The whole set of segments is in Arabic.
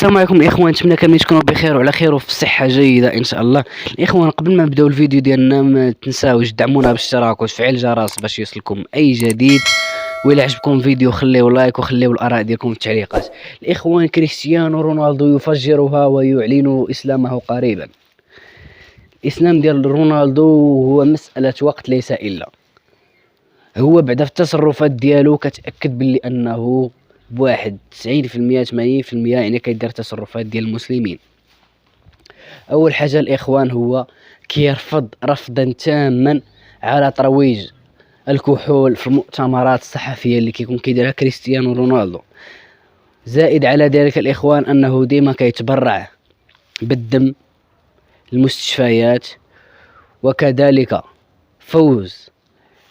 السلام عليكم الاخوان، نتمنى كاملين تكونوا بخير وعلى خير وفي صحه جيده ان شاء الله. الاخوان قبل ما نبداو الفيديو ديالنا ما تنساوش تدعمونا بالاشتراك وتفعيل الجرس باش يوصلكم اي جديد. وإلا عجبكم الفيديو خليو لايك وخليو الاراء ديالكم في التعليقات. الاخوان، كريستيانو رونالدو يفجرها ويعلن اسلامه قريبا. الاسلام ديال رونالدو هو مساله وقت ليس الا. هو بعدا في التصرفات ديالو كتاكد باللي انه بواحد 90% 80% يعني كيدير تصرفات ديال المسلمين. اول حاجه الاخوان هو كيرفض رفضا تاما على ترويج الكحول في المؤتمرات الصحفيه اللي كيكون كيديرها كريستيانو رونالدو. زائد على ذلك الاخوان انه ديما كيتبرع بالدم للمستشفيات، وكذلك فوز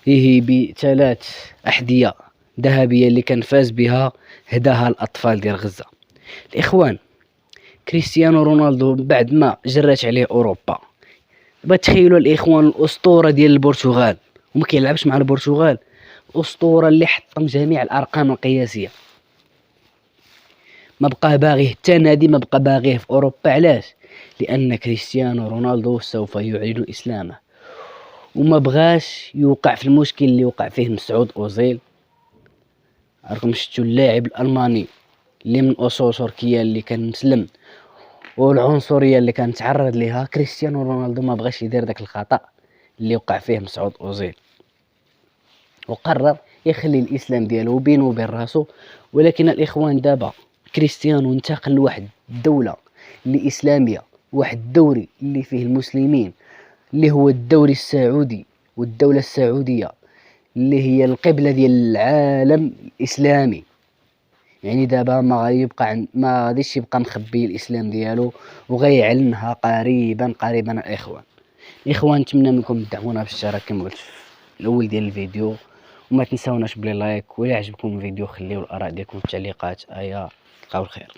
فيه بثلاث احذيه ذهبيه اللي كان فاز بها هداها الاطفال ديال غزه. الاخوان، كريستيانو رونالدو بعد ما جرات عليه اوروبا، بتخيلوا الاخوان الاسطوره ديال البرتغال وما كيلعبش مع البرتغال، اسطوره اللي حطم جميع الارقام القياسيه، ما بقى باغيه حتى نادي، ما بقى باغيه في اوروبا. علاش؟ لان كريستيانو رونالدو سوف يعلن اسلامه، وما بغاش يوقع في المشكل اللي وقع فيه مسعود اوزيل. راكم شفتوا اللاعب الالماني اللي من اصول تركيه اللي كان مسلم، والعنصريه اللي كان تعرض لها. كريستيانو رونالدو ما بغاش يدير داك الخطا اللي وقع فيه مسعود اوزيل، وقرر يخلي الاسلام ديالو بينه وبين راسو. ولكن الاخوان، دابا كريستيانو انتقل لواحد الدوله اللي اسلاميه، واحد الدوري اللي فيه المسلمين، اللي هو الدوري السعودي، والدوله السعوديه اللي هي القبله ديال العالم الاسلامي. يعني دابا ما غاديش يبقى مخبي الاسلام ديالو، وغيعلنها قريبا الاخوان نتمنى منكم تدعمونا بالاشتراك كما قلت في الاول ديال الفيديو، وما تنساوناش بلي لايك. وإلا عجبكم الفيديو خليو الاراء ديالكم في التعليقات. تلقاو الخير.